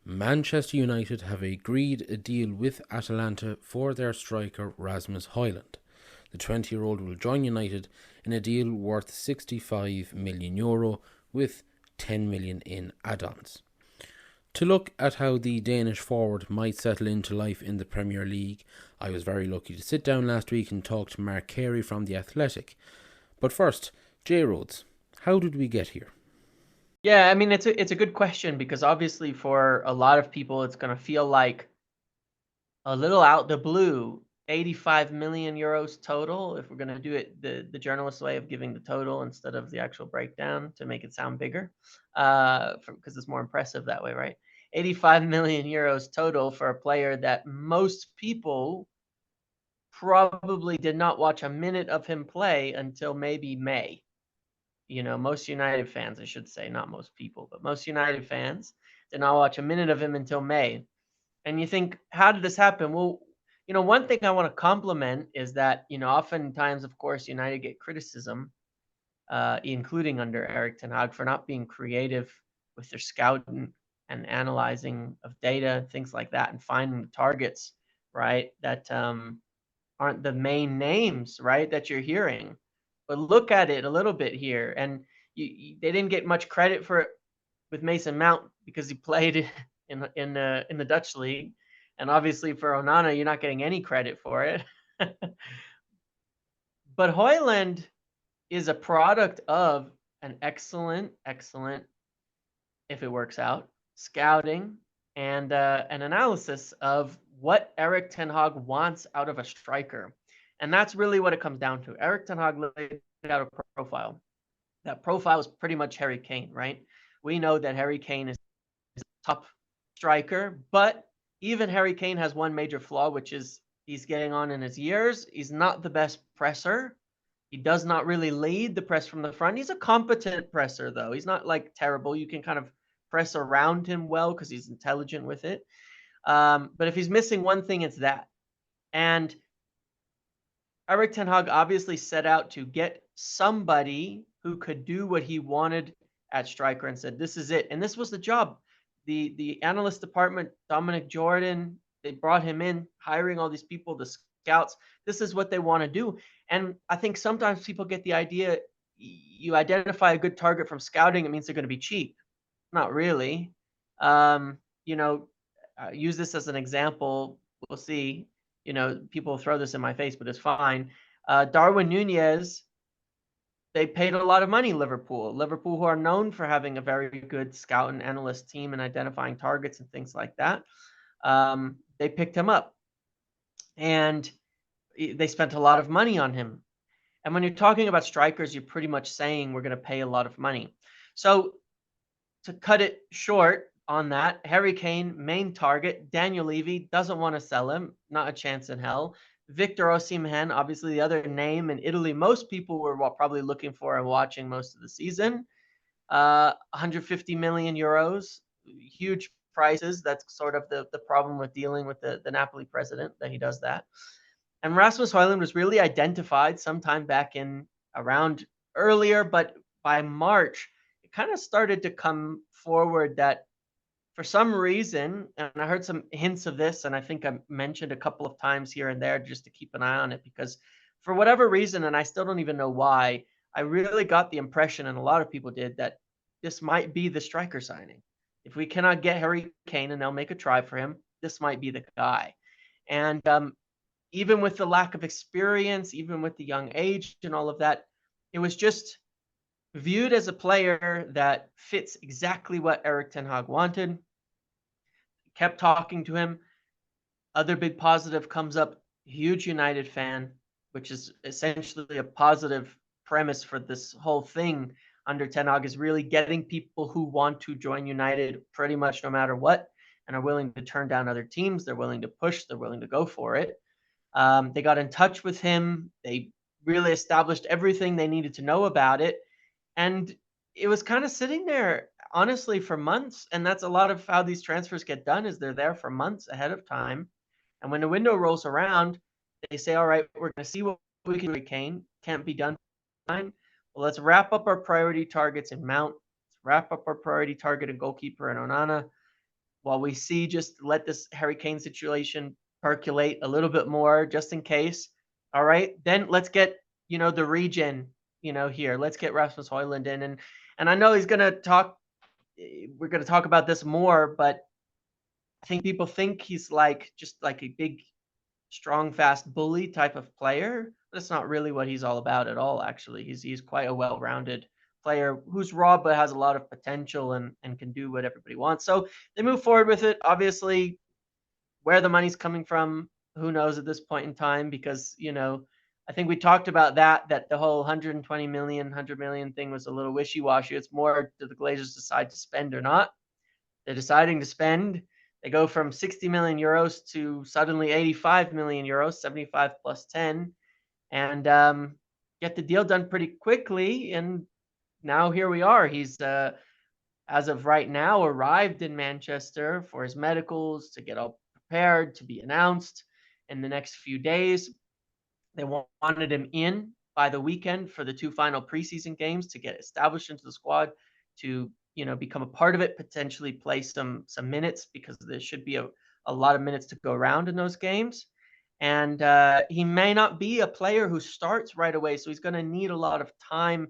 Manchester United have agreed a deal with Atalanta for their striker Rasmus Hojlund. The 20-year-old will join United in a deal worth €65 million with 10 million in add-ons. To look at how the Danish forward might settle into life in the Premier League, I was very lucky to sit down last week and talk to Carey from The Athletic. But first, J Rhodes, how did we get here? Yeah, I mean it's a good question because obviously for a lot of people it's going to feel like a little out the blue. 85 million euros total, if we're going to do it the journalist way of giving the total instead of the actual breakdown to make it sound bigger, because it's more impressive that way, right? 85 million euros total for a player that most people probably did not watch a minute of him play until maybe May. Most United fans, I should say, not most people, but most United fans did not watch a minute of him until May. And you think, how did this happen? Well, one thing I want to compliment is that, oftentimes, of course, United get criticism, including under Erik ten Hag, for not being creative with their scouting and analyzing of data and things like that, and finding targets, right, that aren't the main names, right, that you're hearing. But look at it a little bit here, and they didn't get much credit for it with Mason Mount because he played in the Dutch league, and obviously for Onana, you're not getting any credit for it. But Hoyland is a product of an excellent, if it works out, scouting and an analysis of what Erik ten Hag wants out of a striker. And that's really what it comes down to. Erik ten Hag laid out a profile. That profile is pretty much Harry Kane, right? We know that Harry Kane is a top striker, but even Harry Kane has one major flaw, which is he's getting on in his years. He's not the best presser. He does not really lead the press from the front. He's a competent presser, though. He's not like terrible. You can kind of press around him well because he's intelligent with it. But if he's missing one thing, it's that. And Erik ten Hag obviously set out to get somebody who could do what he wanted at striker and said, this is it. And this was the job. The analyst department, Dominic Jordan, they brought him in, hiring all these people, the scouts. This is what they want to do. And I think sometimes people get the idea you identify a good target from scouting, it means they're going to be cheap. Not really. Um, you know, use this as an example. We'll see. People throw this in my face, but it's fine. Darwin Nunez, they paid a lot of money, Liverpool. Liverpool, who are known for having a very good scout and analyst team and identifying targets and things like that. They picked him up. And they spent a lot of money on him. And when you're talking about strikers, you're pretty much saying we're going to pay a lot of money. So to cut it short on that, Harry Kane, main target. Daniel Levy doesn't want to sell him. Not a chance in hell. Victor Osimhen, obviously the other name in Italy most people were probably looking for and watching most of the season. 150 million euros, huge prices. That's sort of the problem with dealing with the Napoli president, that he does that. And Rasmus Hojlund was really identified sometime back in around earlier, but by March, it kind of started to come forward that for some reason, and I heard some hints of this, and I think I mentioned a couple of times here and there just to keep an eye on it, because for whatever reason, and I still don't even know why, I really got the impression, and a lot of people did, that this might be the striker signing. If we cannot get Harry Kane and they'll make a try for him, this might be the guy. And even with the lack of experience, even with the young age and all of that, it was just viewed as a player that fits exactly what Erik ten Hag wanted. Kept talking to him. Other big positive comes up, huge United fan, which is essentially a positive premise for this whole thing under Ten Hag, is really getting people who want to join United pretty much no matter what and are willing to turn down other teams. They're willing to push. They're willing to go for it. They got in touch with him. They really established everything they needed to know about it. And it was kind of sitting there, honestly, for months. And that's a lot of how these transfers get done, is they're there for months ahead of time. And when the window rolls around, they say, all right, we're going to see what we can do with Kane. Can't be done. Fine. Well, let's wrap up our priority targets in Mount. Let's wrap up our priority target in goalkeeper and Onana. while we see, just let this Harry Kane situation percolate a little bit more, just in case. All right, then let's get the regen here. Let's get Rasmus Hojlund in, and I know he's gonna talk. We're gonna talk about this more, but I think people think he's just like a big, strong, fast bully type of player. That's not really what he's all about at all. Actually, he's quite a well-rounded player who's raw but has a lot of potential and can do what everybody wants. So they move forward with it. Obviously, where the money's coming from, who knows at this point in time? Because I think we talked about that the whole 120 million, 100 million thing was a little wishy-washy. It's more, do the Glazers decide to spend or not? They're deciding to spend. They go from 60 million euros to suddenly 85 million euros, 75 plus 10, and get the deal done pretty quickly. And now here we are. He's, as of right now, arrived in Manchester for his medicals to get all prepared to be announced in the next few days. They wanted him in by the weekend for the 2 final preseason games to get established into the squad, to become a part of it, potentially play some minutes, because there should be a lot of minutes to go around in those games. And he may not be a player who starts right away, so he's going to need a lot of time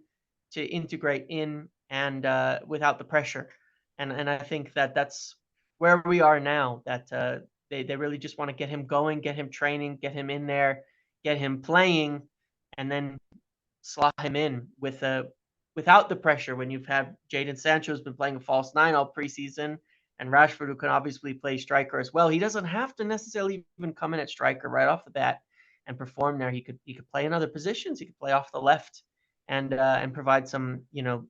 to integrate in, and without the pressure. And I think that's where we are now. That they really just want to get him going, get him training, get him in there, get him playing, and then slot him in without the pressure. When you've had Jadon Sancho, who's been playing a false nine all preseason, and Rashford, who can obviously play striker as well. He doesn't have to necessarily even come in at striker right off the bat and perform there. He could play in other positions. He could play off the left and provide some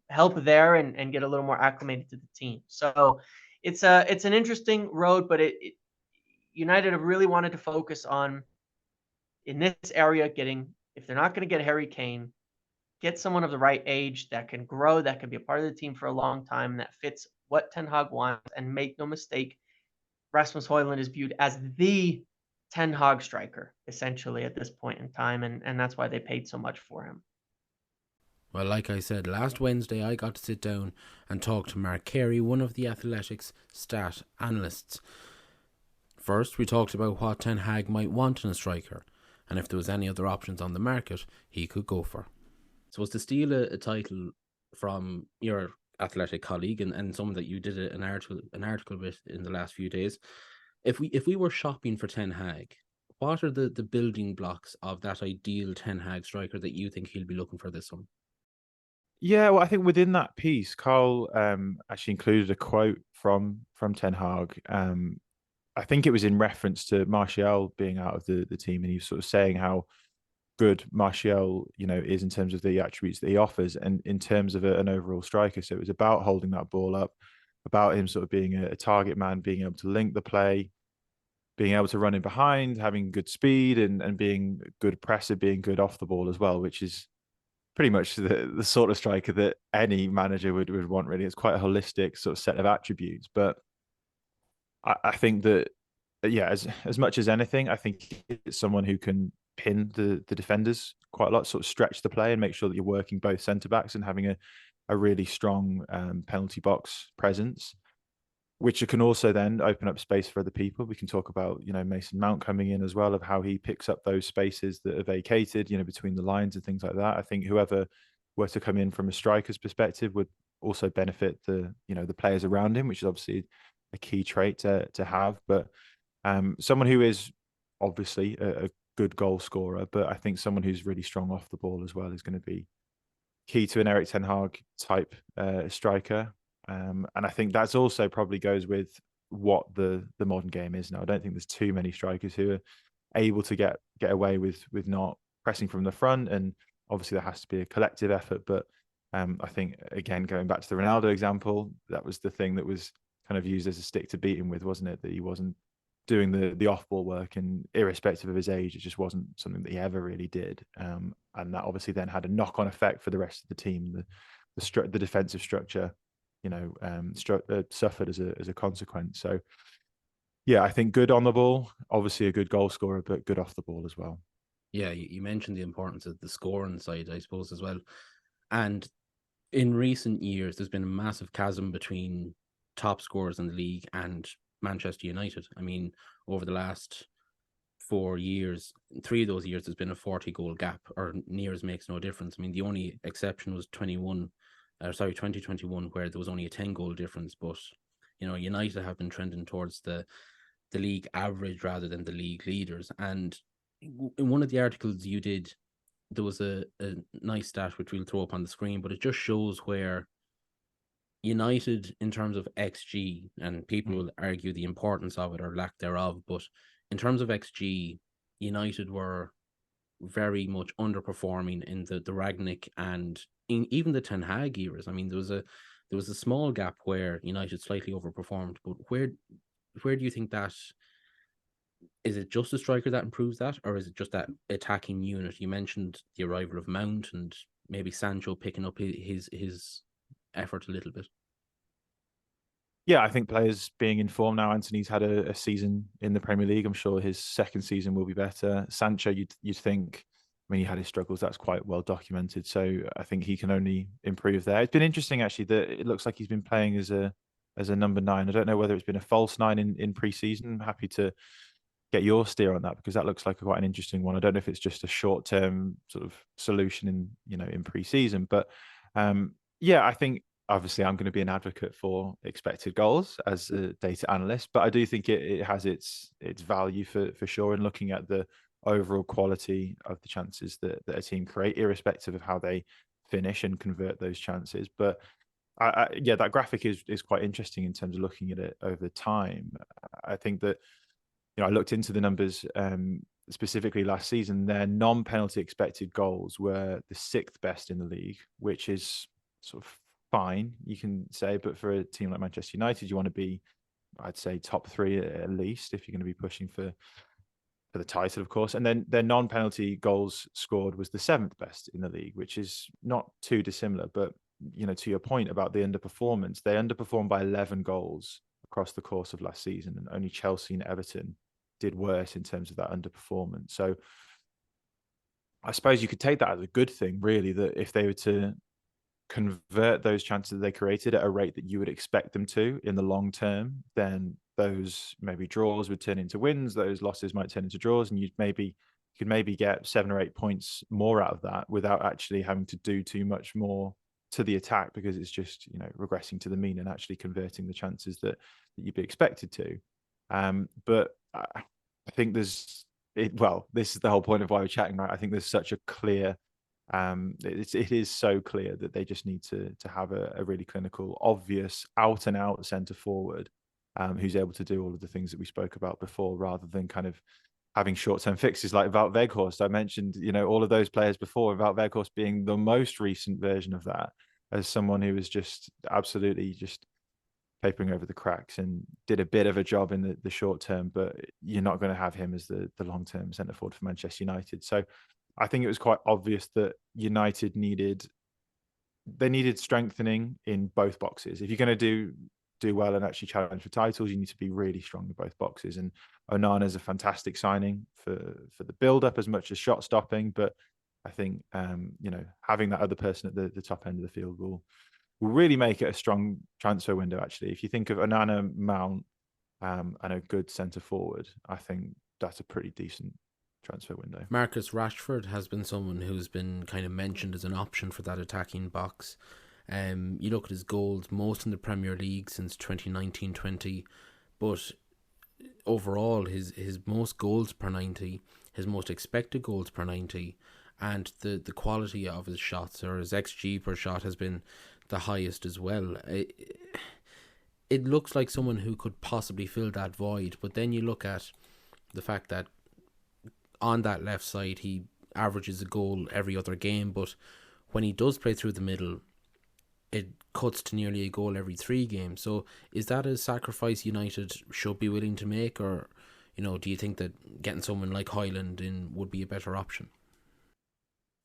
help there, and get a little more acclimated to the team. So it's an interesting road, but United have really wanted to focus on, in this area, if they're not going to get Harry Kane, get someone of the right age that can grow, that can be a part of the team for a long time, that fits what Ten Hag wants. And make no mistake, Rasmus Hojlund is viewed as the Ten Hag striker, essentially, at this point in time, and that's why they paid so much for him. Well, like I said, last Wednesday I got to sit down and talk to Mark Carey, one of the Athletics stat analysts. First, we talked about what Ten Hag might want in a striker, and if there was any other options on the market he could go for. So, to steal a title from your Athletic colleague and someone that you did an article with in the last few days, if we were shopping for Ten Hag, what are the building blocks of that ideal Ten Hag striker that you think he'll be looking for this summer? Yeah, well, I think within that piece, Carl actually included a quote from Ten Hag. I think it was in reference to Martial being out of the team, and he was sort of saying how good Martial, is in terms of the attributes that he offers, and in terms of an overall striker. So it was about holding that ball up, about him sort of being a target man, being able to link the play, being able to run in behind, having good speed, and being a good presser, being good off the ball as well, which is pretty much the sort of striker that any manager would want, really. It's quite a holistic sort of set of attributes. But I think that, yeah, as much as anything, I think it's someone who can pin the defenders quite a lot, sort of stretch the play and make sure that you're working both centre-backs and having a really strong penalty box presence, which can also then open up space for other people. We can talk about, Mason Mount coming in as well, of how he picks up those spaces that are vacated, between the lines and things like that. I think whoever were to come in from a striker's perspective would also benefit the players around him, which is obviously a key trait to have. But someone who is obviously a good goal scorer, but I think someone who's really strong off the ball as well is going to be key to an Erik Ten Hag type striker. And I think that's also probably goes with what the modern game is now. I don't think there's too many strikers who are able to get away with not pressing from the front, and obviously there has to be a collective effort. But I think, again, going back to the Ronaldo example, that was the thing that was kind of used as a stick to beat him with, wasn't it? That he wasn't doing the off-ball work, and irrespective of his age, it just wasn't something that he ever really did. And that obviously then had a knock-on effect for the rest of the team. The defensive structure, suffered as a consequence. So, yeah, I think good on the ball, obviously a good goal scorer, but good off the ball as well. Yeah, you mentioned the importance of the scoring side, I suppose, as well. And in recent years, there's been a massive chasm between top scorers in the league and Manchester United. I mean, over the last 4 years, 3 of those years, there's been a 40-goal gap, or nears makes no difference. I mean, the only exception was 2021, where there was only a 10-goal difference. But United have been trending towards the league average rather than the league leaders. And in one of the articles you did, there was a nice stat which we'll throw up on the screen, but it just shows where United, in terms of XG, and people will argue the importance of it or lack thereof, but in terms of XG, United were very much underperforming in the Ragnick and even the Ten Hag eras. I mean, there was a small gap where United slightly overperformed, but where do you think that is? It just a striker that improves that, or is it just that attacking unit? You mentioned the arrival of Mount and maybe Sancho picking up his effort a little bit. Yeah, I think players being in form now. Anthony's had a season in the Premier League. I'm sure his second season will be better. Sancho, you'd think, I mean, he had his struggles. That's quite well documented. So I think he can only improve there. It's been interesting, actually, that it looks like he's been playing as a number 9. I don't know whether it's been a false 9 in pre-season. I'm happy to get your steer on that, because that looks like quite an interesting one. I don't know if it's just a short-term sort of solution in pre-season, but yeah, I think obviously I'm going to be an advocate for expected goals as a data analyst, but I do think it has its value for sure in looking at the overall quality of the chances that a team create, irrespective of how they finish and convert those chances. But yeah, that graphic is quite interesting in terms of looking at it over time. I think that I looked into the numbers specifically last season. Their non-penalty expected goals were the 6th best in the league, which is sort of fine, you can say. But for a team like Manchester United, you want to be, I'd say, top 3 at least if you're going to be pushing for the title, of course. And then their non-penalty goals scored was the 7th best in the league, which is not too dissimilar. But to your point about the underperformance, they underperformed by 11 goals across the course of last season, and only Chelsea and Everton did worse in terms of that underperformance. So I suppose you could take that as a good thing, really, that if they were to convert those chances that they created at a rate that you would expect them to in the long term, then those maybe draws would turn into wins, those losses might turn into draws, and you could maybe get 7 or 8 points more out of that without actually having to do too much more to the attack, because it's just regressing to the mean and actually converting the chances that you'd be expected to. But I think this is the whole point of why we're chatting, right? I think there's such a clear it is so clear that they just need to have a really clinical, obvious, out and out centre forward who's able to do all of the things that we spoke about before, rather than kind of having short-term fixes like Wout Weghorst. I mentioned all of those players before, Wout Weghorst being the most recent version of that, as someone who was just absolutely just papering over the cracks and did a bit of a job in the short term, but you're not going to have him as the long-term centre forward for Manchester United. So I think it was quite obvious that United needed strengthening in both boxes. If you're going to do well and actually challenge for titles, you need to be really strong in both boxes. And Onana is a fantastic signing for the build-up as much as shot stopping. But I think having that other person at the top end of the field will really make it a strong transfer window. Actually, if you think of Onana, Mount, and a good centre forward, I think that's a pretty decent transfer window. Marcus Rashford has been someone who's been kind of mentioned as an option for that attacking box. You look at his goals, most in the Premier League since 2019-20, but overall his most goals per 90, his most expected goals per 90, and the quality of his shots, or his XG per shot, has been the highest as well. It looks like someone who could possibly fill that void, but then you look at the fact that on that left side he averages a goal every other game, but when he does play through the middle, it cuts to nearly a goal every 3 games. So is that a sacrifice United should be willing to make, or do you think that getting someone like Hojlund in would be a better option?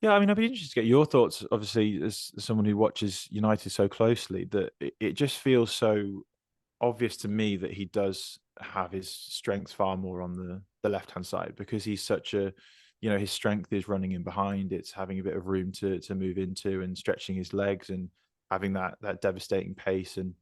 Yeah, I mean, I'd be interested to get your thoughts, obviously, as someone who watches United so closely, that it just feels so obvious to me that he does have his strengths far more on the left-hand side, because he's such a, his strength is running in behind. It's having a bit of room to move into and stretching his legs and having that devastating pace. And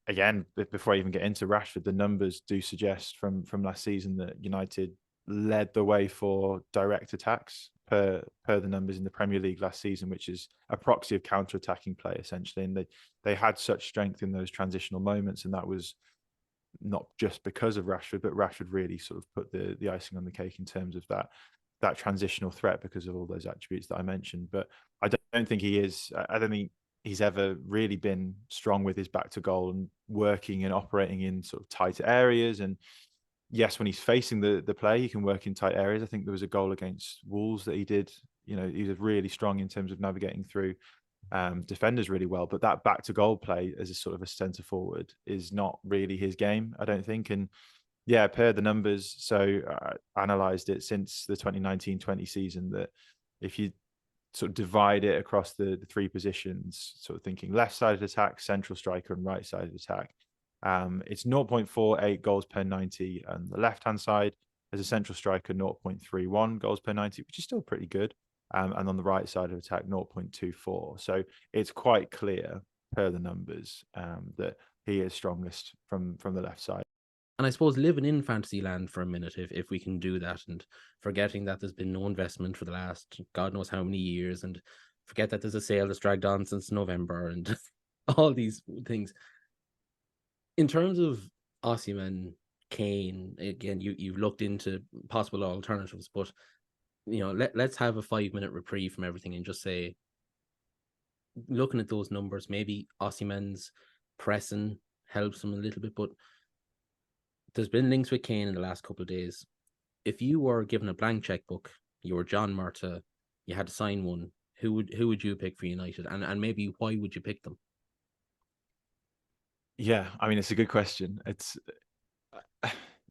again, before I even get into Rashford, the numbers do suggest from last season that United led the way for direct attacks per the numbers in the Premier League last season, which is a proxy of counter-attacking play essentially. And they had such strength in those transitional moments, and that was not just because of Rashford, but Rashford really sort of put the icing on the cake in terms of that transitional threat because of all those attributes that I mentioned. But I don't think he is. I don't think he's ever really been strong with his back to goal and working and operating in sort of tight areas. And yes, when he's facing the play, he can work in tight areas. I think there was a goal against Wolves that he did. He was really strong in terms of navigating through defenders really well. But that back to goal play as a sort of a centre forward is not really his game, I don't think. And yeah, per the numbers. So I analysed it since the 2019-20 season that if you sort of divide it across the three positions, sort of thinking left sided attack, central striker, and right sided attack, it's 0.48 goals per 90 on the left hand side. As a central striker, 0.31 goals per 90, which is still pretty good. And on the right side of attack, 0.24. So it's quite clear per the numbers that he is strongest from the left side. And I suppose living in fantasy land for a minute, if we can do that, and forgetting that there's been no investment for the last God knows how many years, and forget that there's a sale that's dragged on since November, and all these things. In terms of Osimhen, Kane, again, you've looked into possible alternatives, but let's have a 5-minute reprieve from everything and just say, looking at those numbers, maybe Osimhen's pressing helps him a little bit, but there's been links with Kane in the last couple of days. If you were given a blank checkbook, you were John Murta, you had to sign one, who would you pick for United? And maybe why would you pick them? Yeah, I mean, it's a good question. It's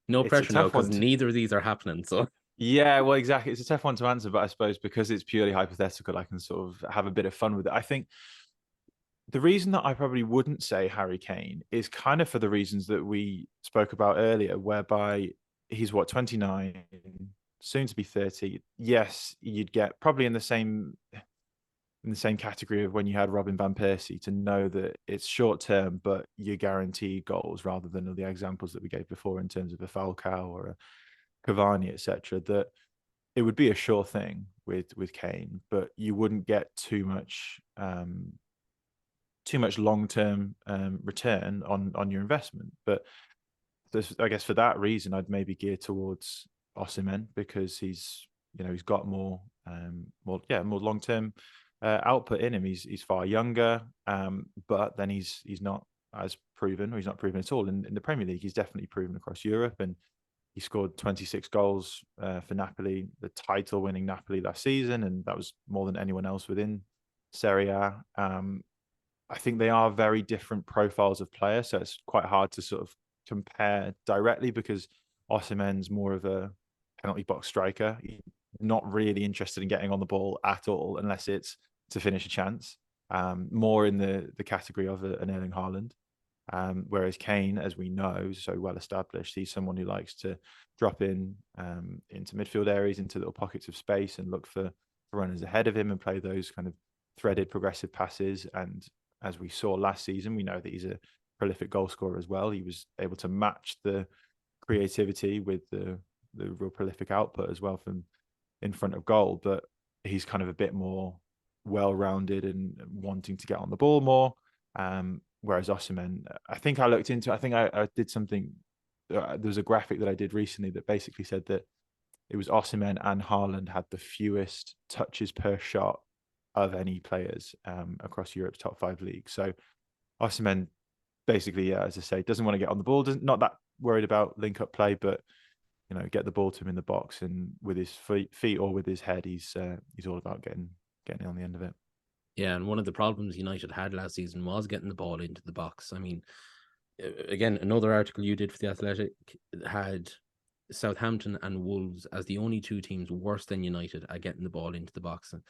no pressure now, because to... neither of these are happening. So yeah, well, exactly. It's a tough one to answer, but I suppose because it's purely hypothetical, I can sort of have a bit of fun with it. I think the reason that I probably wouldn't say Harry Kane is kind of for the reasons that we spoke about earlier, whereby he's 29, soon to be 30. Yes, you'd get probably in the same category of when you had Robin van Persie, to know that it's short term, but you guarantee goals rather than the examples that we gave before in terms of a Falcao or a Cavani, etc. That it would be a sure thing with Kane, but you wouldn't get too much long-term return on your investment. But I guess for that reason, I'd maybe gear towards Osimhen, because he's got more long-term output in him. He's far younger, but then he's not as proven, or he's not proven at all in the Premier League. He's definitely proven across Europe, and he scored 26 goals for Napoli, the title-winning Napoli last season, and that was more than anyone else within Serie A. I think they are very different profiles of players, so it's quite hard to sort of compare directly, because Osimhen's more of a penalty box striker. He's not really interested in getting on the ball at all, unless it's to finish a chance. More in the category of an Erling Haaland. Whereas Kane, as we know, so well established, he's someone who likes to drop in into midfield areas, into little pockets of space, and look for runners ahead of him and play those kind of threaded progressive passes. And as we saw last season, we know that he's a prolific goal scorer as well. He was able to match the creativity with the real prolific output as well from in front of goal. But he's kind of a bit more well-rounded and wanting to get on the ball more. Whereas Osimhen, I think I did something. There was a graphic that I did recently that basically said that it was Osimhen and Haaland had the fewest touches per shot of any players across Europe's top 5 leagues. So Osimhen basically, as I say, doesn't want to get on the ball, not that worried about link-up play, but get the ball to him in the box, and with his feet or with his head, he's all about getting on the end of it. Yeah, and one of the problems United had last season was getting the ball into the box. I mean, again, another article you did for The Athletic had Southampton and Wolves as the only two teams worse than United at getting the ball into the box. And,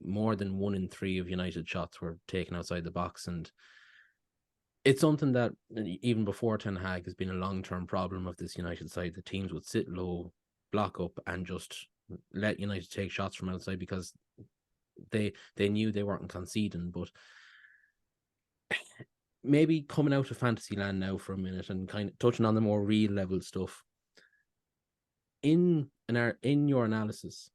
more than 1 in 3 of United shots were taken outside the box. And it's something that even before Ten Hag has been a long-term problem of this United side. The teams would sit low, block up, and just let United take shots from outside, because they knew they weren't conceding. But maybe coming out of fantasy land now for a minute and kind of touching on the more real level stuff. In your analysis,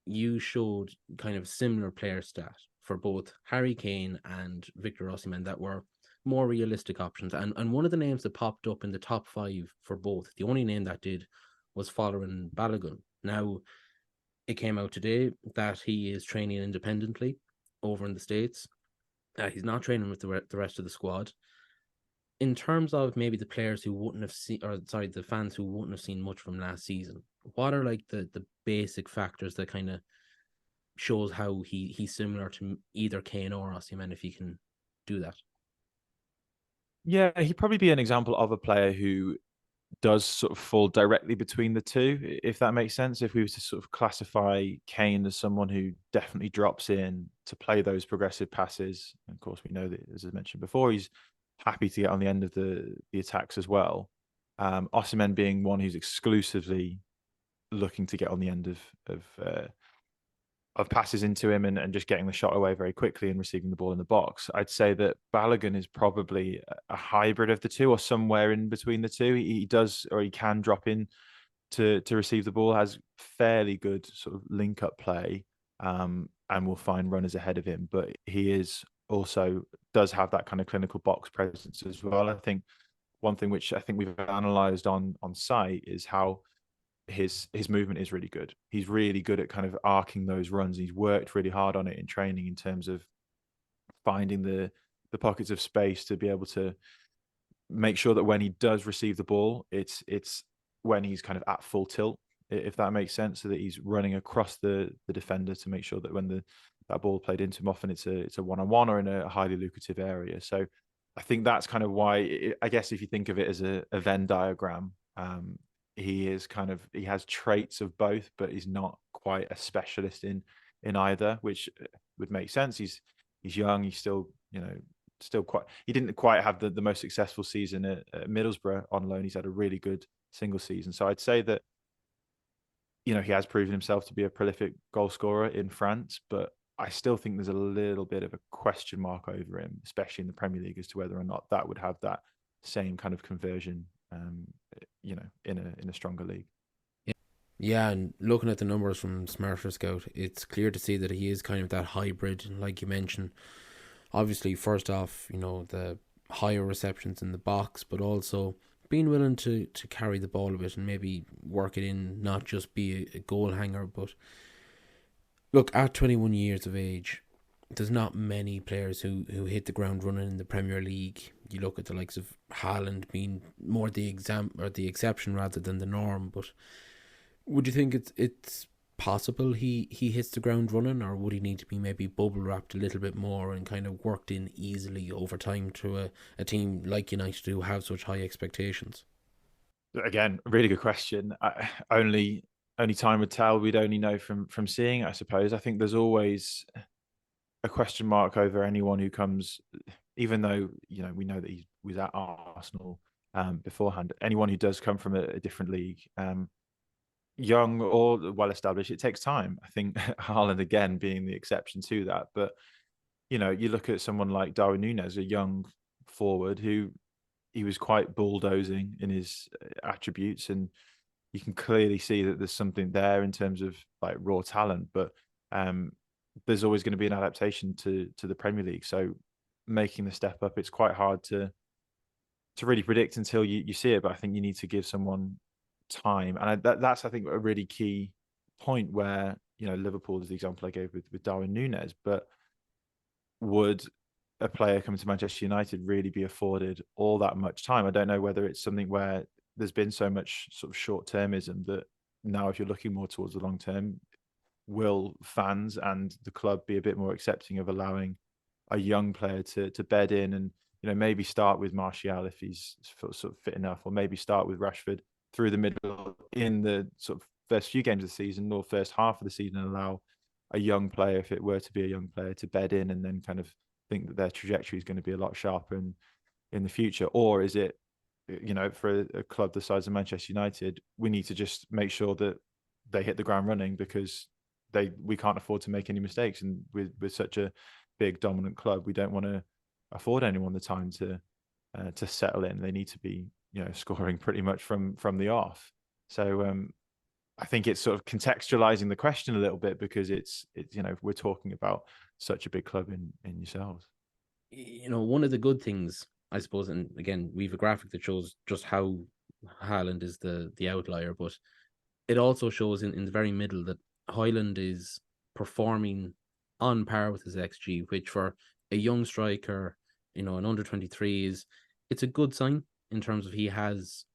you showed kind of similar player stat for both Harry Kane and Victor Osimhen that were more realistic options. And one of the names that popped up in the top 5 for both, the only name that did, was Folarin Balogun. Now, it came out today that he is training independently over in the States. He's not training with the rest of the squad. In terms of maybe the players who wouldn't have seen, or sorry, the fans who wouldn't have seen much from last season, what are like the basic factors that kind of shows how he's similar to either Kane or Osimhen, if he can do that? Yeah, he'd probably be an example of a player who does sort of fall directly between the two, if that makes sense. If we were to sort of classify Kane as someone who definitely drops in to play those progressive passes, and of course we know that, as I mentioned before, he's happy to get on the end of the attacks as well. Osimhen being one who's exclusively looking to get on the end of passes into him and just getting the shot away very quickly and receiving the ball in the box. I'd say that Balogun is probably a hybrid of the two, or somewhere in between the two. He does, or he can drop in to receive the ball, has fairly good sort of link up play, and will find runners ahead of him. But he is also does have that kind of clinical box presence as well. I think one thing which I think we've analysed on site is how his movement is really good. He's really good at kind of arcing those runs. He's worked really hard on it in training in terms of finding the pockets of space to be able to make sure that when he does receive the ball, it's when he's kind of at full tilt, if that makes sense, so that he's running across the defender to make sure that when that ball played into him, often it's a one-on-one or in a highly lucrative area. So I think that's kind of why, I guess if you think of it as a Venn diagram, he has traits of both, but he's not quite a specialist in either, which would make sense. He's young. He's still, he didn't quite have the most successful season at Middlesbrough on loan. He's had a really good single season. So I'd say that, he has proven himself to be a prolific goal scorer in France, but I still think there's a little bit of a question mark over him, especially in the Premier League, as to whether or not that would have that same kind of conversion, in a stronger league. Yeah, and looking at the numbers from Smarter Scout, it's clear to see that he is kind of that hybrid, like you mentioned. Obviously, first off, the higher receptions in the box, but also being willing to carry the ball a bit and maybe work it in, not just be a goal hanger. But look, at 21 years of age, there's not many players who hit the ground running in the Premier League. You look at the likes of Haaland being more the exception rather than the norm. But would you think it's possible he hits the ground running, or would he need to be maybe bubble wrapped a little bit more and kind of worked in easily over time to a team like United who have such high expectations? Again, really good question. Only time would tell. We'd only know from seeing, I suppose. I think there's always a question mark over anyone who comes, even though we know that he was at Arsenal beforehand. Anyone who does come from a different league, young or well established, it takes time. I think Haaland again being the exception to that. But you look at someone like Darwin Núñez, a young forward who he was quite bulldozing in his attributes, and you can clearly see that there's something there in terms of like raw talent. But there's always going to be an adaptation to the Premier League. So making the step up, it's quite hard to really predict until you see it. But I think you need to give someone time, and that's I think a really key point where Liverpool is the example I gave with Darwin Núñez. But would a player coming to Manchester United really be afforded all that much time? I don't know whether it's something where there's been so much sort of short-termism that now, if you're looking more towards the long term, will fans and the club be a bit more accepting of allowing a young player to bed in and maybe start with Martial if he's sort of fit enough, or maybe start with Rashford through the middle in the sort of first few games of the season or first half of the season, and allow a young player, if it were to be a young player, to bed in and then kind of think that their trajectory is going to be a lot sharper in the future? Or is it, for a club the size of Manchester United, we need to just make sure that they hit the ground running because we can't afford to make any mistakes, and with such a big dominant club, we don't want to afford anyone the time to to settle in. They need to be, scoring pretty much from the off. So I think it's sort of contextualizing the question a little bit, because it's we're talking about such a big club in yourselves. One of the good things, I suppose, and again, we have a graphic that shows just how Haaland is the outlier, but it also shows in the very middle that Hojlund is performing on par with his XG, which for a young striker, an under 23 it's a good sign in terms of he has,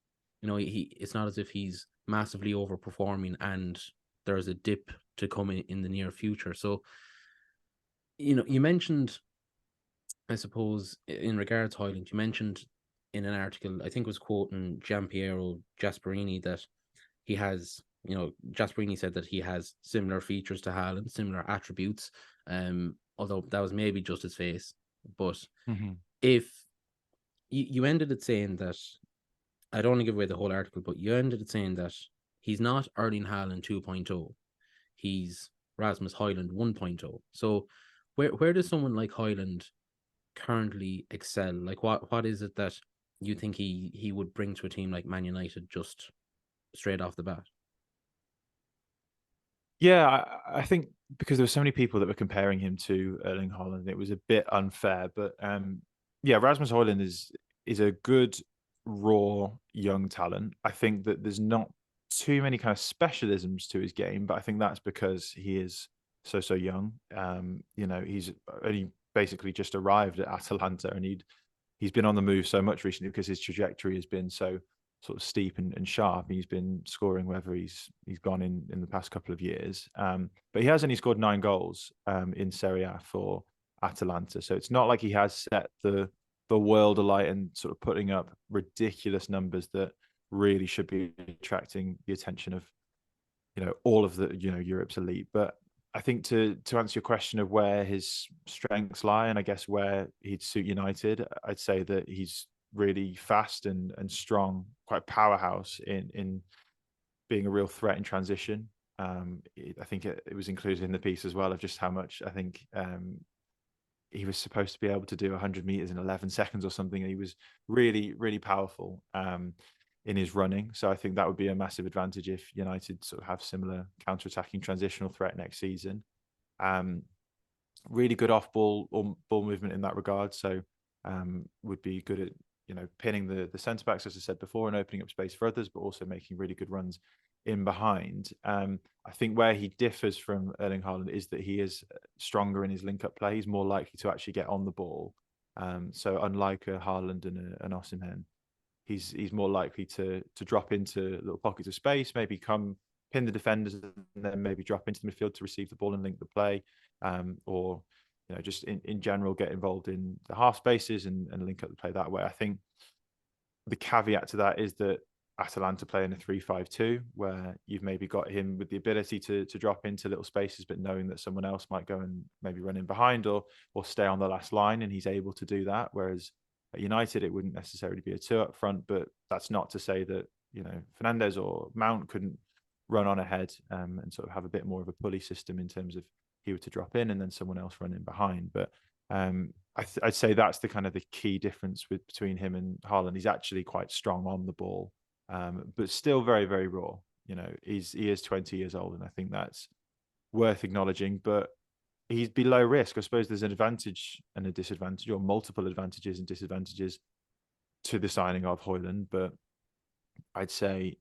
it's not as if he's massively overperforming and there's a dip to come in the near future. So, you mentioned, I suppose, in regards to Hojlund, you mentioned in an article, I think it was quoting Giampiero Gasparini, that he has, Gasparini said that he has similar features to Haaland, similar attributes, although that was maybe just his face. But if you ended it saying that, I don't want to give away the whole article, but you ended it saying that he's not Erling Haaland 2.0, he's Rasmus Hojlund 1.0. So where does someone like Hojlund currently excel? Like what is it that you think he would bring to a team like Man United just straight off the bat? Yeah, I think because there were so many people that were comparing him to Erling Haaland, it was a bit unfair. But yeah, Rasmus Hojlund is a good raw young talent. I think that there's not too many kind of specialisms to his game, but I think that's because he is so young. He's only basically just arrived at Atalanta, and he's been on the move so much recently because his trajectory has been so sort of steep and sharp. He's been scoring wherever he's gone in the past couple of years. But he has only scored 9 goals in Serie A for Atalanta. So it's not like he has set the world alight and sort of putting up ridiculous numbers that really should be attracting the attention of, all of the, Europe's elite. But I think to answer your question of where his strengths lie, and I guess where he'd suit United, I'd say that he's really fast and strong, quite powerhouse in being a real threat in transition. I think it was included in the piece as well of just how much I think he was supposed to be able to do 100 meters in 11 seconds or something. And he was really, really powerful in his running. So I think that would be a massive advantage if United sort of have similar counter-attacking transitional threat next season. Really good off-ball or ball movement in that regard. So would be good at pinning the centre backs, as I said before, and opening up space for others, but also making really good runs in behind. I think where he differs from Erling Haaland is that he is stronger in his link-up play. He's more likely to actually get on the ball. So unlike a Haaland and an Osimhen, he's more likely to drop into little pockets of space, maybe come pin the defenders, and then maybe drop into the midfield to receive the ball and link the play, or just in general get involved in the half spaces and link up the play that way. I think the caveat to that is that Atalanta play in a 3-5-2, where you've maybe got him with the ability to drop into little spaces, but knowing that someone else might go and maybe run in behind or stay on the last line, and he's able to do that. Whereas at United, it wouldn't necessarily be a 2 up front, but that's not to say that Fernandes or Mount couldn't run on ahead and sort of have a bit more of a pulley system in terms of he were to drop in and then someone else run in behind. But I'd say that's the kind of the key difference between him and Haaland. He's actually quite strong on the ball, but still very, very raw. He is 20 years old, and I think that's worth acknowledging. But he's below risk. I suppose there's an advantage and a disadvantage, or multiple advantages and disadvantages to the signing of Hojlund. But I'd say,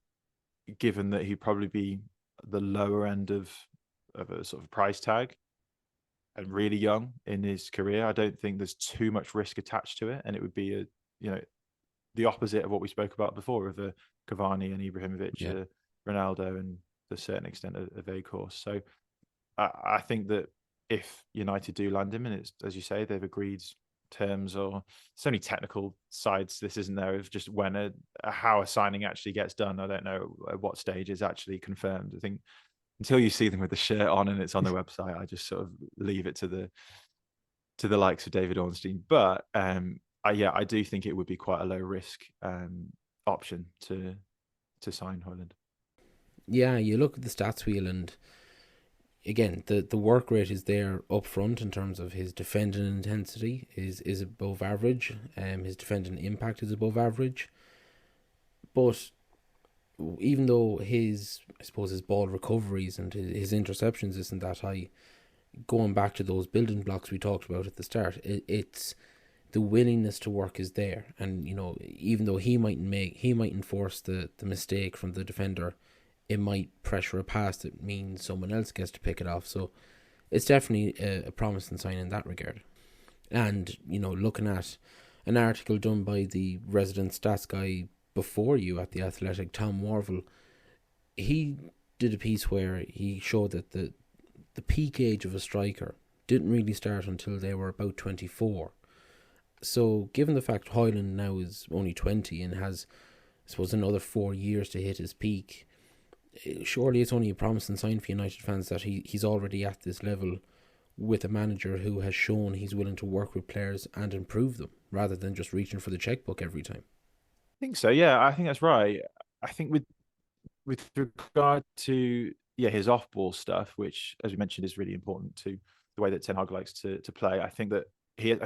given that he'd probably be the lower end of a sort of price tag and really young in his career, I don't think there's too much risk attached to it, and it would be the opposite of what we spoke about before of Cavani and Ibrahimovic, Ronaldo, and to a certain extent of Weghorst. So I think that if United do land him, and it's, as you say, they've agreed terms, or it's only technical sides, this isn't there, of just when how a signing actually gets done. I don't know at what stage is actually confirmed. I think until you see them with the shirt on and it's on their website, I just sort of leave it to the likes of David Ornstein. But I do think it would be quite a low risk option to sign Hojlund. Yeah, you look at the stats wheel, and again, the work rate is there up front in terms of his defending intensity is above average. His defending impact is above average. But even though his ball recoveries and his interceptions isn't that high, going back to those building blocks we talked about at the start, it's the willingness to work is there. And even though he mightn't force the mistake from the defender, it might pressure a pass that means someone else gets to pick it off. So it's definitely a promising sign in that regard. And looking at an article done by the resident stats guy before you at The Athletic, Tom Warville, he did a piece where he showed that the peak age of a striker didn't really start until they were about 24. So given the fact Hojlund now is only 20 and has, I suppose, another 4 years to hit his peak, surely it's only a promising sign for United fans that he's already at this level with a manager who has shown he's willing to work with players and improve them rather than just reaching for the checkbook every time. I think so. Yeah, I think that's right. I think with regard to his off-ball stuff, which, as we mentioned, is really important to the way that Ten Hag likes to play. I think that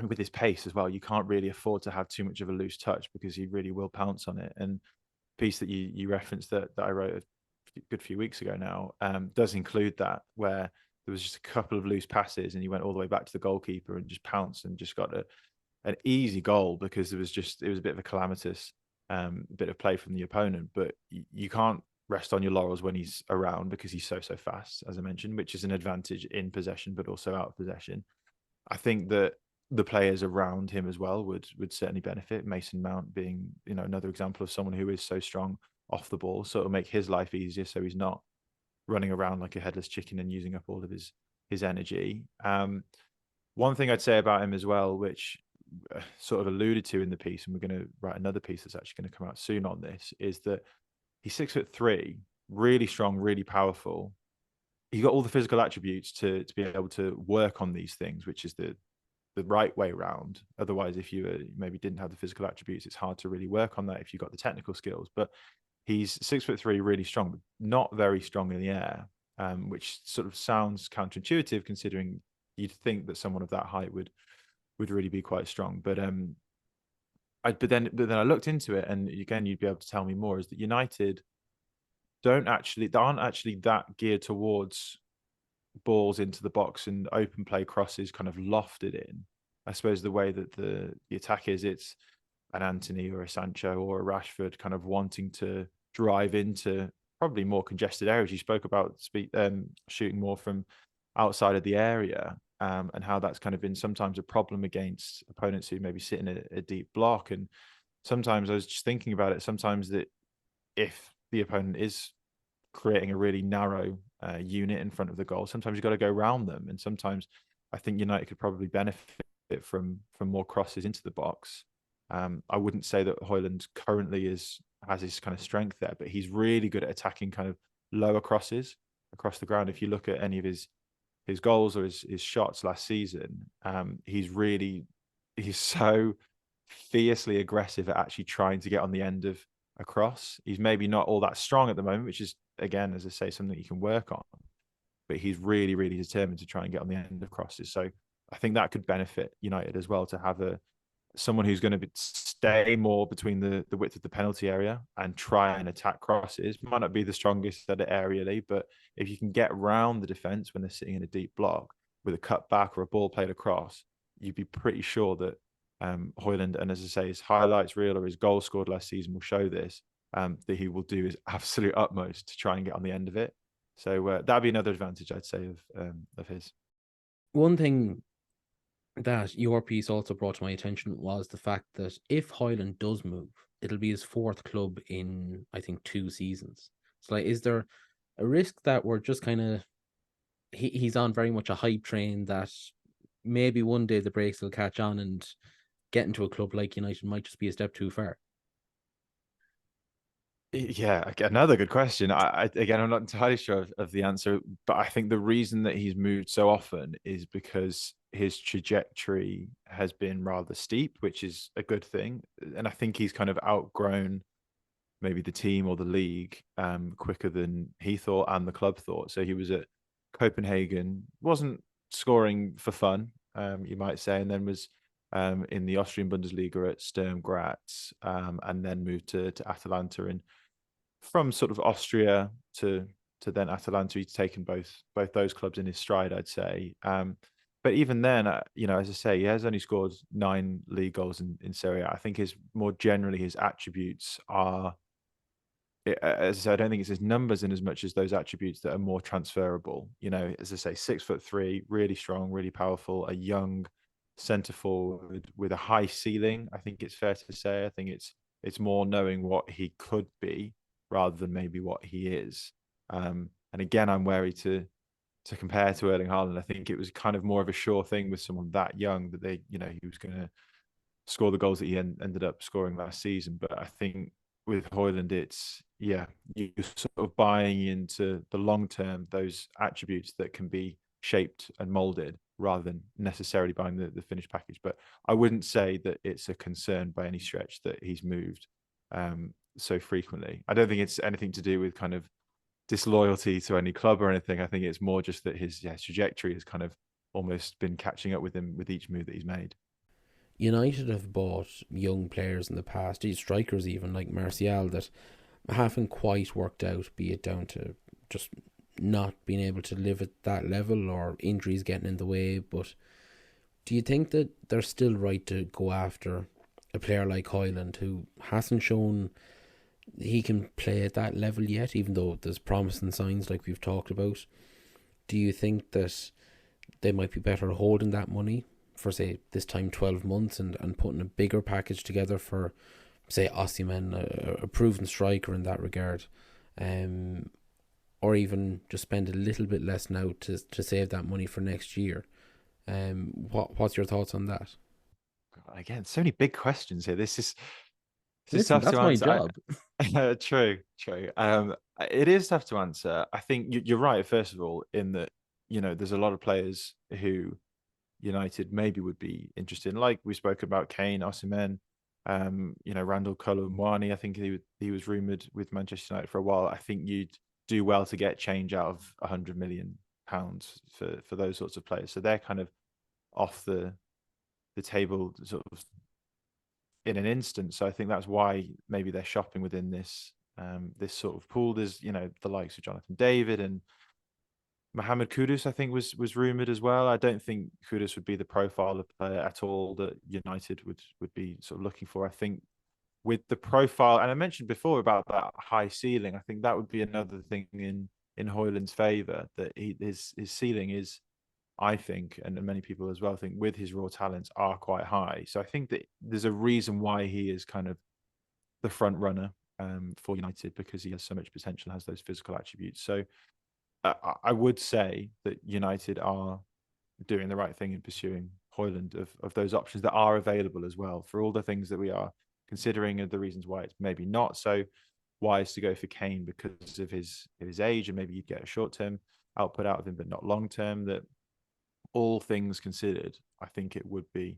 with his pace as well, you can't really afford to have too much of a loose touch because he really will pounce on it. And the piece that you referenced that I wrote a good few weeks ago now does include that, where there was just a couple of loose passes and he went all the way back to the goalkeeper and just pounced and just got an easy goal because it was a bit of a calamitous bit of play from the opponent. But you can't rest on your laurels when he's around because he's so fast, as I mentioned, which is an advantage in possession but also out of possession. I think that the players around him as well would certainly benefit. Mason Mount being another example of someone who is so strong off the ball, so it'll make his life easier so he's not running around like a headless chicken and using up all of his energy. One thing I'd say about him as well, which sort of alluded to in the piece, and we're going to write another piece that's actually going to come out soon on this, is that he's 6'3", really strong, really powerful. He got all the physical attributes to be able to work on these things, which is the right way round. Otherwise, if you maybe didn't have the physical attributes, it's hard to really work on that if you've got the technical skills. But he's 6'3", really strong, but not very strong in the air, which sort of sounds counterintuitive considering you'd think that someone of that height would really be quite strong. But then I looked into it, and again, you'd be able to tell me more, is that United aren't actually that geared towards balls into the box and open play crosses kind of lofted in. I suppose the way that the attack is, it's an Anthony or a Sancho or a Rashford kind of wanting to drive into probably more congested areas. You spoke about shooting more from outside of the area, and how that's kind of been sometimes a problem against opponents who maybe sit in a deep block. And sometimes I was just thinking about it, sometimes that if the opponent is creating a really narrow unit in front of the goal, sometimes you've got to go around them. And sometimes I think United could probably benefit from more crosses into the box. I wouldn't say that Hojlund currently has his kind of strength there, but he's really good at attacking kind of lower crosses across the ground. If you look at any of his goals or his shots last season, he's so fiercely aggressive at actually trying to get on the end of a cross. He's maybe not all that strong at the moment, which is, again, as I say, something you can work on, but he's really, really determined to try and get on the end of crosses. So I think that could benefit United as well, to have someone who's going to stay more between the width of the penalty area and try and attack crosses. Might not be the strongest at it aerially, but if you can get around the defense when they're sitting in a deep block with a cut back or a ball played across, you'd be pretty sure that Hojlund, and as I say, his highlights reel or his goal scored last season will show this, that he will do his absolute utmost to try and get on the end of it. So that'd be another advantage, I'd say, of his. One thing that your piece also brought to my attention was the fact that if Hojlund does move, it'll be his fourth club in, I think, 2 seasons. So, is there a risk that we're just kind of he's on very much a hype train, that maybe one day the brakes will catch on and getting to a club like United might just be a step too far? Yeah, another good question. Again, I'm not entirely sure of the answer, but I think the reason that he's moved so often is because his trajectory has been rather steep, which is a good thing. And I think he's kind of outgrown maybe the team or the league quicker than he thought and the club thought. So he was at Copenhagen, wasn't scoring for fun, you might say, and then was in the Austrian Bundesliga at Sturm Graz, and then moved to Atalanta. And from sort of Austria to then Atalanta, he's taken both those clubs in his stride, I'd say. But even then, as I say, he has only scored 9 league goals in Serie A. I think more generally his attributes are, as I said, I don't think it's his numbers in as much as those attributes that are more transferable. As I say, 6'3", really strong, really powerful, a young centre forward with a high ceiling. I think it's fair to say. I think it's more knowing what he could be rather than maybe what he is. And again, I'm wary to compare to Erling Haaland. I think it was kind of more of a sure thing with someone that young that he was going to score the goals that he ended up scoring last season. But I think with Hojlund, you're sort of buying into the long term, those attributes that can be shaped and molded rather than necessarily buying the finished package. But I wouldn't say that it's a concern by any stretch that he's moved so frequently. I don't think it's anything to do with kind of disloyalty to any club or anything. I think it's more just that his trajectory has kind of almost been catching up with him with each move that he's made. United have bought young players in the past, these strikers even like Martial, that haven't quite worked out, be it down to just not being able to live at that level or injuries getting in the way. But do you think that they're still right to go after a player like Hojlund, who hasn't shown he can play at that level yet, even though there's promising signs like we've talked about? Do you think that they might be better holding that money for, say, this time 12 months and putting a bigger package together for, say, Osimhen, a proven striker in that regard, or even just spend a little bit less now to save that money for next year? What's your thoughts on that? Again, so many big questions here. This is Listen, tough that's to my answer. job. True. It is tough to answer. I think you're right, first of all, in that, there's a lot of players who United maybe would be interested in, like we spoke about Kane, Osimhen, Randall Colomwani. I think he was rumoured with Manchester United for a while. I think you'd do well to get change out of £100 million for those sorts of players. So they're kind of off the table sort of in an instant. So I think that's why maybe they're shopping within this sort of pool. There's the likes of Jonathan David and Mohamed Kudus, I think was rumoured as well. I don't think Kudus would be the profile of player at all that United would be sort of looking for. I think with the profile, and I mentioned before about that high ceiling, I think that would be another thing in Hojlund's favour, that his ceiling is, I think, and many people as well think, with his raw talents, are quite high. So I think that there's a reason why he is kind of the front runner for United, because he has so much potential, has those physical attributes. So I would say that United are doing the right thing in pursuing Hojlund of those options that are available as well. For all the things that we are considering and the reasons why it's maybe not so wise to go for Kane because of his age, and maybe you'd get a short-term output out of him, but not long-term, that all things considered, I think it would be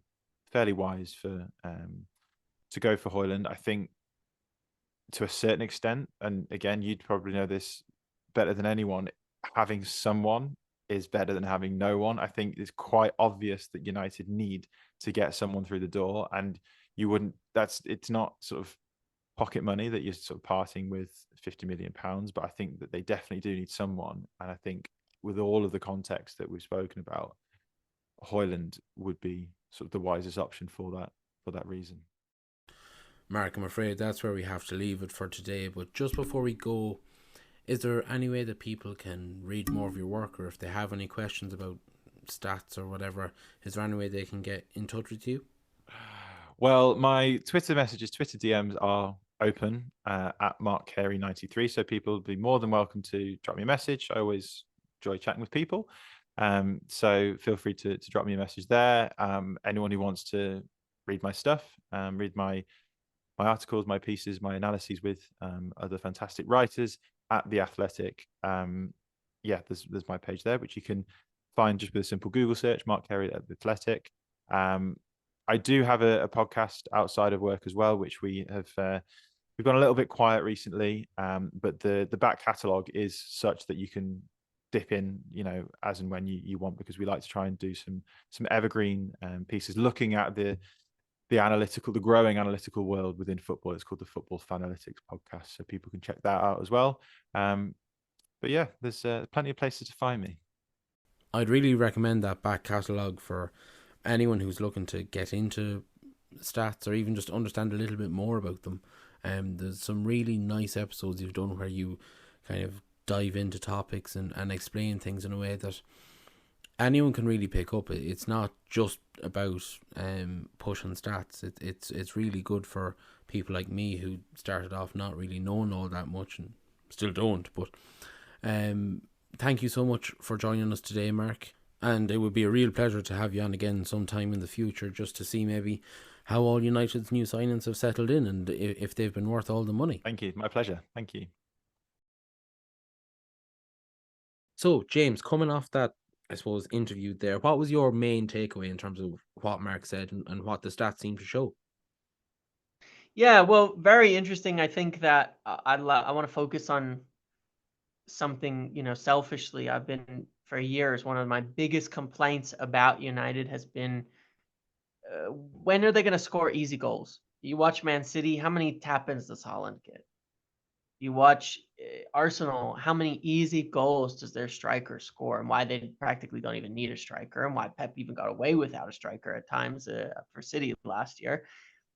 fairly wise to go for Hojlund. I think to a certain extent, and again, you'd probably know this better than anyone, having someone is better than having no one. I think it's quite obvious that United need to get someone through the door, and it's not sort of pocket money that you're sort of parting with £50 million, but I think that they definitely do need someone. And I think with all of the context that we've spoken about, Hojlund would be sort of the wisest option for that reason. Mark, I'm afraid that's where we have to leave it for today. But just before we go, is there any way that people can read more of your work, or if they have any questions about stats or whatever, is there any way they can get in touch with you? Well, my Twitter DMs are open at MarkCarey93, so people would be more than welcome to drop me a message. I always enjoy chatting with people, so feel free to drop me a message there. Anyone who wants to read my stuff, read my articles, my pieces, my analyses with other fantastic writers at The Athletic. There's my page there, which you can find just with a simple Google search, Mark Carey at The Athletic. I do have a podcast outside of work as well, which we've gone a little bit quiet recently, but the back catalogue is such that you can dip in, as and when you want, because we like to try and do some evergreen pieces looking at the growing analytical world within football. It's called the Football Fanalytics podcast, so people can check that out as well. But yeah, there's plenty of places to find me. I'd really recommend that back catalogue for anyone who's looking to get into stats or even just understand a little bit more about them. There's some really nice episodes you've done where you kind of dive into topics and explain things in a way that anyone can really pick up. It's not just about pushing stats. It's really good for people like me who started off not really knowing all that much and still don't. But thank you so much for joining us today, Mark. And it would be a real pleasure to have you on again sometime in the future, just to see maybe how all United's new signings have settled in and if they've been worth all the money. Thank you. My pleasure. Thank you. So, James, coming off that, I suppose, interview there, what was your main takeaway in terms of what Mark said and what the stats seem to show? Yeah, well, very interesting. I think that I want to focus on something, selfishly. I've been for years, one of my biggest complaints about United has been, when are they going to score easy goals? You watch Man City, how many tap-ins does Haaland get? You watch Arsenal, how many easy goals does their striker score, and why they practically don't even need a striker, and why Pep even got away without a striker at times for City last year.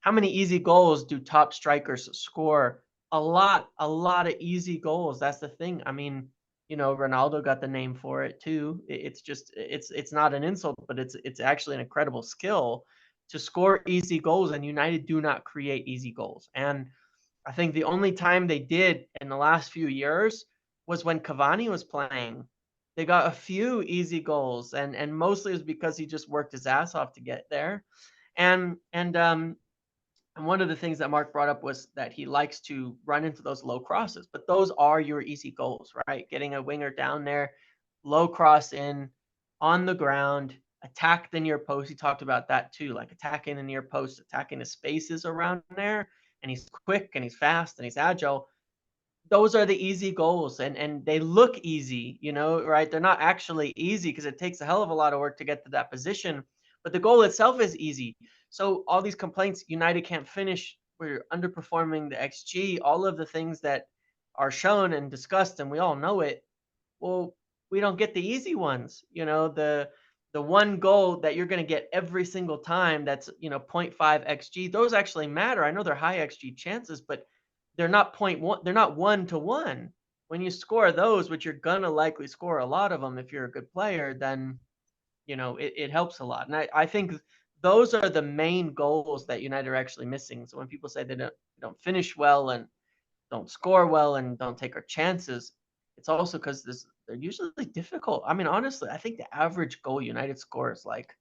How many easy goals do top strikers score? A lot of easy goals. That's the thing. I mean, Ronaldo got the name for it too. It's not an insult, but it's actually an incredible skill to score easy goals, and United do not create easy goals. And I think the only time they did in the last few years was when Cavani was playing. They got a few easy goals, and mostly it was because he just worked his ass off to get there. And one of the things that Mark brought up was that he likes to run into those low crosses, but those are your easy goals, right? Getting a winger down there, low cross in, on the ground, attack the near post. He talked about that too, like attacking the near post, attacking the spaces around there. And he's quick and he's fast and he's agile. Those are the easy goals, and they look easy, right? They're not actually easy because it takes a hell of a lot of work to get to that position, but the goal itself is easy. So all these complaints, United can't finish, we're underperforming the XG, all of the things that are shown and discussed, and we all know it. Well, we don't get the easy ones. The one goal that you're going to get every single time that's 0.5 xg, those actually matter. I know they're high xg chances, but they're not 0.1, they're not 1-to-1. When you score those, which you're gonna likely score a lot of them if you're a good player, then it helps a lot. And I think those are the main goals that United are actually missing. So when people say they don't finish well and don't score well and don't take our chances, it's also because they're usually difficult. I mean, honestly, I think the average goal United scores, like,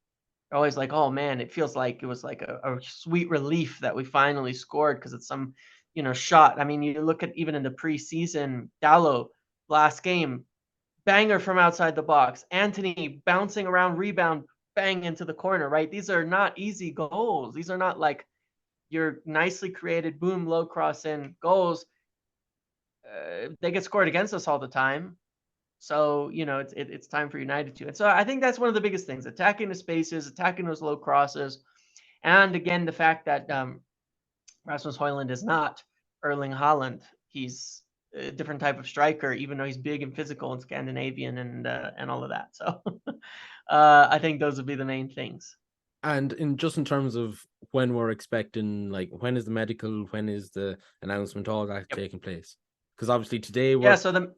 they're always like, oh man, it feels like it was like a sweet relief that we finally scored because it's some shot. I mean, you look at even in the preseason, Dallo last game, banger from outside the box, Anthony bouncing around, rebound, bang into the corner, right? These are not easy goals. These are not like your nicely created boom low cross in goals. They get scored against us all the time. So, it's time for United to. And so I think that's one of the biggest things, attacking the spaces, attacking those low crosses. And again, the fact that Rasmus Hojlund is not Erling Haaland. He's a different type of striker, even though he's big and physical and Scandinavian and all of that. So I think those would be the main things. And in terms of when we're expecting, like, when is the medical, when is the announcement, all that taking place? Because obviously today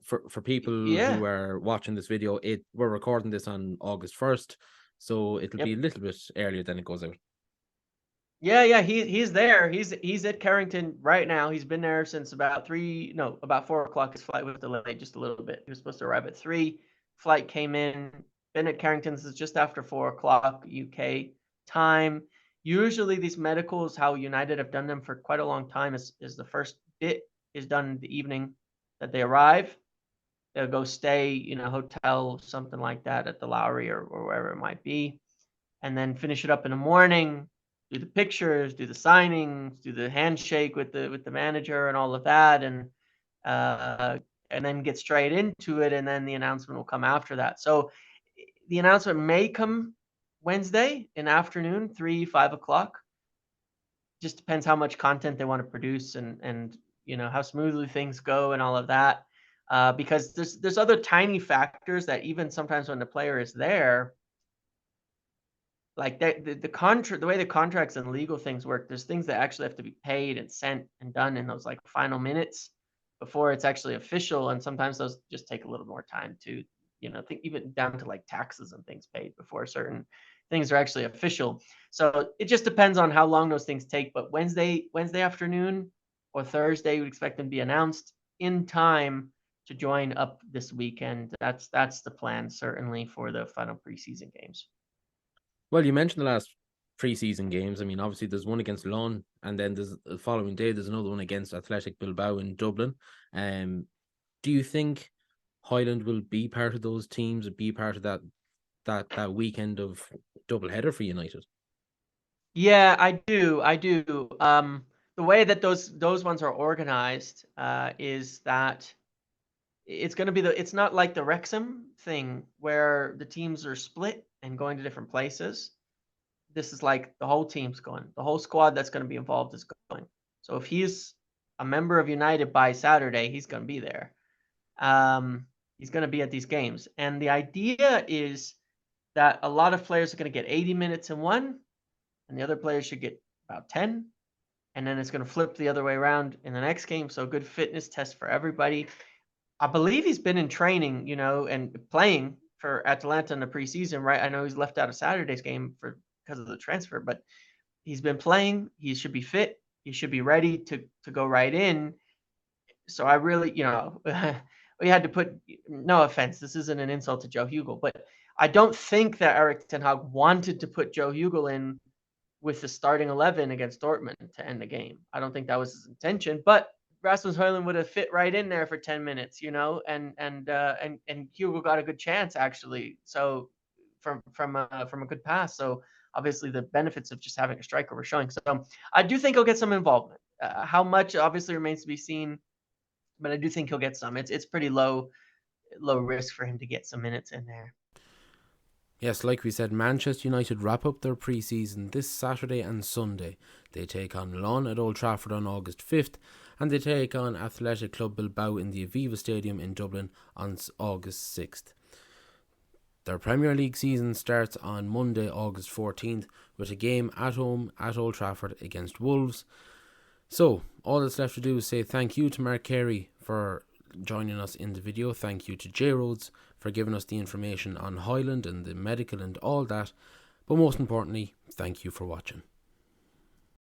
for people who are watching this video, we're recording this on August 1st, so it'll be a little bit earlier than it goes out. Yeah, he's there. He's at Carrington right now. He's been there since about 4 o'clock. His flight was delayed just a little bit. He was supposed to arrive at 3. Flight came in. Been at Carrington since just after 4 o'clock UK time. Usually these medicals, how United have done them for quite a long time, is the first bit is done the evening that they arrive. They'll go stay in a hotel, something like that, at the Lowry or wherever it might be, and then finish it up in the morning, do the pictures, do the signings, do the handshake with the manager and all of that, and and then get straight into it, and then the announcement will come after that. So the announcement may come Wednesday in afternoon, 3-5 o'clock. Just depends how much content they want to produce, and how smoothly things go and all of that. Because there's other tiny factors that even sometimes when the player is there, like the contract, the way the contracts and legal things work, there's things that actually have to be paid and sent and done in those like final minutes before it's actually official, and sometimes those just take a little more time to think, even down to like taxes and things paid before certain things are actually official. So it just depends on how long those things take. But Wednesday afternoon or Thursday, we'd expect them to be announced in time to join up this weekend. That's the plan, certainly, for the final preseason games. Well, you mentioned the last preseason games. I mean, obviously there's one against Lyon, and then there's the following day there's another one against Athletic Bilbao in Dublin. Do you think Hojlund will be part of those teams, or be part of that weekend of doubleheader for United? Yeah, I do. The way that those ones are organized is that it's going to be it's not like the Wrexham thing where the teams are split and going to different places. This is like the whole team's going. The whole squad that's going to be involved is going. So if he's a member of United by Saturday, he's going to be there. He's going to be at these games. And the idea is that a lot of players are going to get 80 minutes in one, and the other players should get about 10. And then it's going to flip the other way around in the next game. So good fitness test for everybody. I believe he's been in training, and playing for Atalanta in the preseason, right? I know he's left out of Saturday's game because of the transfer, but he's been playing. He should be fit. He should be ready to go right in. So I really, we had to put, no offense, this isn't an insult to Joe Hugel, but I don't think that Erik ten Hag wanted to put Joe Hugel in with the starting 11 against Dortmund to end the game. I don't think that was his intention, but Rasmus Hojlund would have fit right in there for 10 minutes, and Hugel got a good chance actually. So from a good pass. So obviously the benefits of just having a striker were showing. So I do think he'll get some involvement. How much obviously remains to be seen, but I do think he'll get some. It's pretty low risk for him to get some minutes in there. Yes, like we said, Manchester United wrap up their pre-season this Saturday and Sunday. They take on Lyon at Old Trafford on August 5th, and they take on Athletic Club Bilbao in the Aviva Stadium in Dublin on August 6th. Their Premier League season starts on Monday, August 14th, with a game at home at Old Trafford against Wolves. So, all that's left to do is say thank you to Mark Carey for joining us in the video. Thank you to J Rhodes for giving us the information on Hojlund and the medical and all that. But most importantly, thank you for watching.